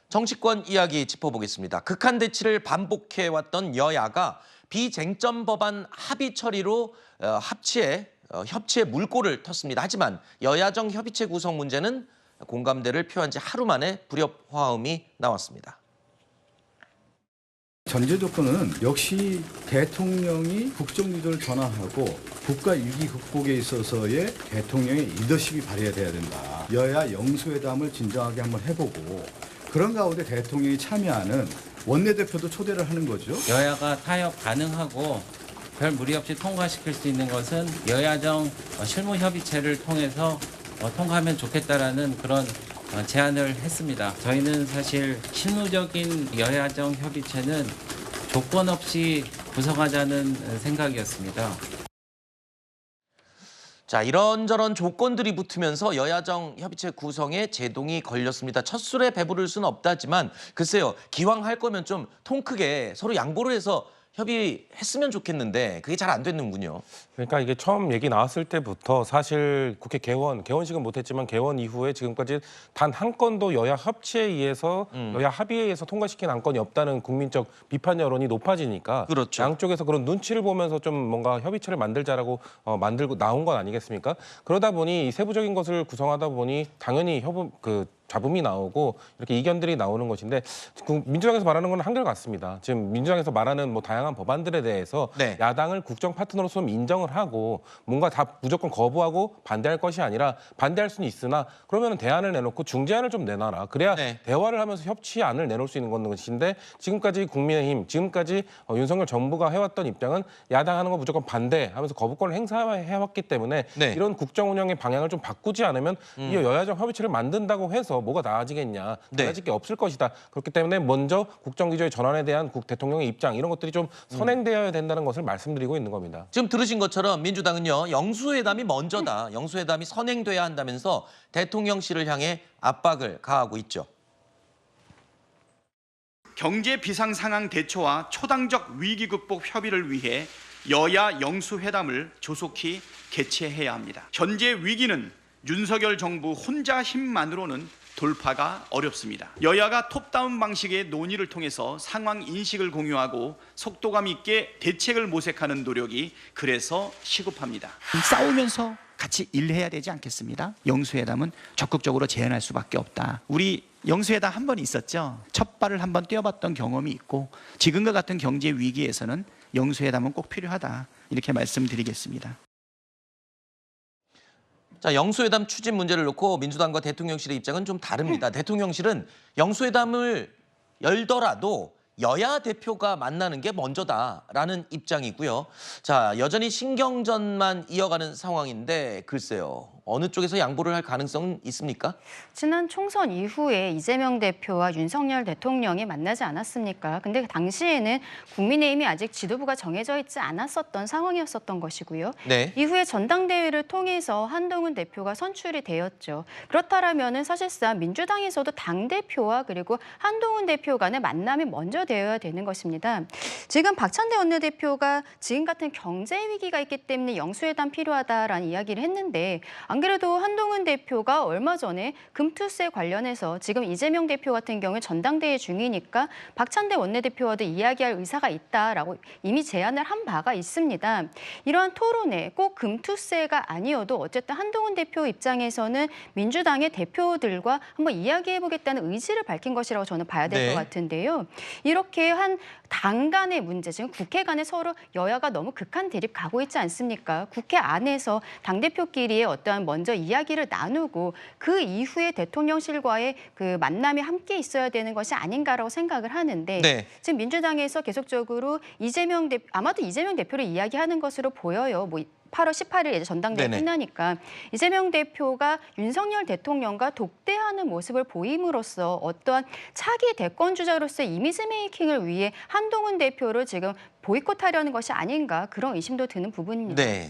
정치권 이야기 짚어보겠습니다. 극한 대치를 반복해왔던 여야가 비쟁점 법안 합의 처리로 협치에 물꼬를 텄습니다. 하지만 여야정 협의체 구성 문제는 공감대를 표한 지 하루 만에 불협화음이 나왔습니다. 전제 조건은 역시 대통령이 국정기조를 전환하고 국가 위기 극복에 있어서의 대통령의 리더십이 발휘돼야 된다. 여야 영수회담을 진정하게 한번 해보고 그런 가운데 대통령이 참여하는 원내대표도 초대를 하는 거죠. 여야가 타협 가능하고 별 무리 없이 통과시킬 수 있는 것은 여야정 실무협의체를 통해서 통과하면 좋겠다라는 그런 제안을 했습니다. 저희는 사실 실무적인 여야정 협의체는 조건 없이 구성하자는 생각이었습니다. 자, 이런저런 조건들이 붙으면서 여야정 협의체 구성에 제동이 걸렸습니다. 첫 술에 배부를 수는 없다지만 글쎄요, 기왕 할 거면 좀 통 크게 서로 양보를 해서 협의했으면 좋겠는데 그게 잘 안 됐는군요. 그러니까 이게 처음 얘기 나왔을 때부터 사실 국회 개원식은 못했지만 개원 이후에 지금까지 단 한 건도 여야 협치에 의해서 여야 합의에 의해서 통과시킨 안건이 없다는 국민적 비판 여론이 높아지니까 그렇죠. 양쪽에서 그런 눈치를 보면서 좀 뭔가 협의체를 만들자라고 만들고 나온 건 아니겠습니까? 그러다 보니 이 세부적인 것을 구성하다 보니 당연히 잡음이 나오고 이렇게 이견들이 나오는 것인데 민주당에서 말하는 건 한결같습니다. 지금 민주당에서 말하는 뭐 다양한 법안들에 대해서 네. 야당을 국정 파트너로서 인정을 하고 뭔가 다 무조건 거부하고 반대할 것이 아니라 반대할 수는 있으나 그러면 대안을 내놓고 중재안을 좀 내놔라. 그래야 네. 대화를 하면서 협치안을 내놓을 수 있는 것인데 지금까지 국민의힘, 지금까지 윤석열 정부가 해왔던 입장은 야당하는 거 무조건 반대하면서 거부권을 행사해왔기 때문에 네. 이런 국정 운영의 방향을 좀 바꾸지 않으면 이 여야정 협의체를 만든다고 해서 뭐가 나아지겠냐. 네. 달라질 게 없을 것이다. 그렇기 때문에 먼저 국정기조의 전환에 대한 대통령의 입장 이런 것들이 좀 선행되어야 된다는 것을 말씀드리고 있는 겁니다. 지금 들으신 것처럼 민주당은요, 영수회담이 먼저다. 영수회담이 선행돼야 한다면서 대통령실을 향해 압박을 가하고 있죠. 경제 비상 상황 대처와 초당적 위기 극복 협의를 위해 여야 영수회담을 조속히 개최해야 합니다. 현재 위기는 윤석열 정부 혼자 힘만으로는 돌파가 어렵습니다. 여야가 톱다운 방식의 논의를 통해서 상황 인식을 공유하고 속도감 있게 대책을 모색하는 노력이 그래서 시급합니다. 싸우면서 같이 일해야 되지 않겠습니다. 영수회담은 적극적으로 제안할 수밖에 없다. 우리 영수회담 한 번 있었죠. 첫 발을 한번 떼어봤던 경험이 있고 지금과 같은 경제 위기에서는 영수회담은 꼭 필요하다. 이렇게 말씀드리겠습니다. 자, 영수회담 추진 문제를 놓고 민주당과 대통령실의 입장은 좀 다릅니다. 대통령실은 영수회담을 열더라도 여야 대표가 만나는 게 먼저다라는 입장이고요. 자, 여전히 신경전만 이어가는 상황인데 글쎄요. 어느 쪽에서 양보를 할 가능성은 있습니까? 지난 총선 이후에 이재명 대표와 윤석열 대통령이 만나지 않았습니까? 근데 당시에는 국민의힘이 아직 지도부가 정해져 있지 않았었던 상황이었었던 것이고요. 네. 이후에 전당대회를 통해서 한동훈 대표가 선출이 되었죠. 그렇다면은 사실상 민주당에서도 당대표와 그리고 한동훈 대표 간의 만남이 먼저 되어야 되는 것입니다. 지금 박찬대 원내대표가 지금 같은 경제 위기가 있기 때문에 영수회담 필요하다라는 이야기를 했는데 안 그래도 한동훈 대표가 얼마 전에 금투세 관련해서 지금 이재명 대표 같은 경우에 전당대회 중이니까 박찬대 원내대표와도 이야기할 의사가 있다라고 이미 제안을 한 바가 있습니다. 이러한 토론회 꼭 금투세가 아니어도 어쨌든 한동훈 대표 입장에서는 민주당의 대표들과 한번 이야기해보겠다는 의지를 밝힌 것이라고 저는 봐야 될 것 같은데요. 이렇게 한 당 간의 문제, 지금 국회 간에 서로 여야가 너무 극한 대립 가고 있지 않습니까? 국회 안에서 당대표끼리의 어떠한 먼저 이야기를 나누고 그 이후에 대통령실과의 그 만남이 함께 있어야 되는 것이 아닌가라고 생각을 하는데 네. 지금 민주당에서 계속적으로 아마도 이재명 대표를 이야기하는 것으로 보여요. 뭐 8월 18일 이제 전당대회 네네. 끝나니까 이재명 대표가 윤석열 대통령과 독대하는 모습을 보임으로써 어떠한 차기 대권 주자로서의 이미지 메이킹을 위해 한동훈 대표를 지금 보이콧하려는 것이 아닌가 그런 의심도 드는 부분입니다. 네.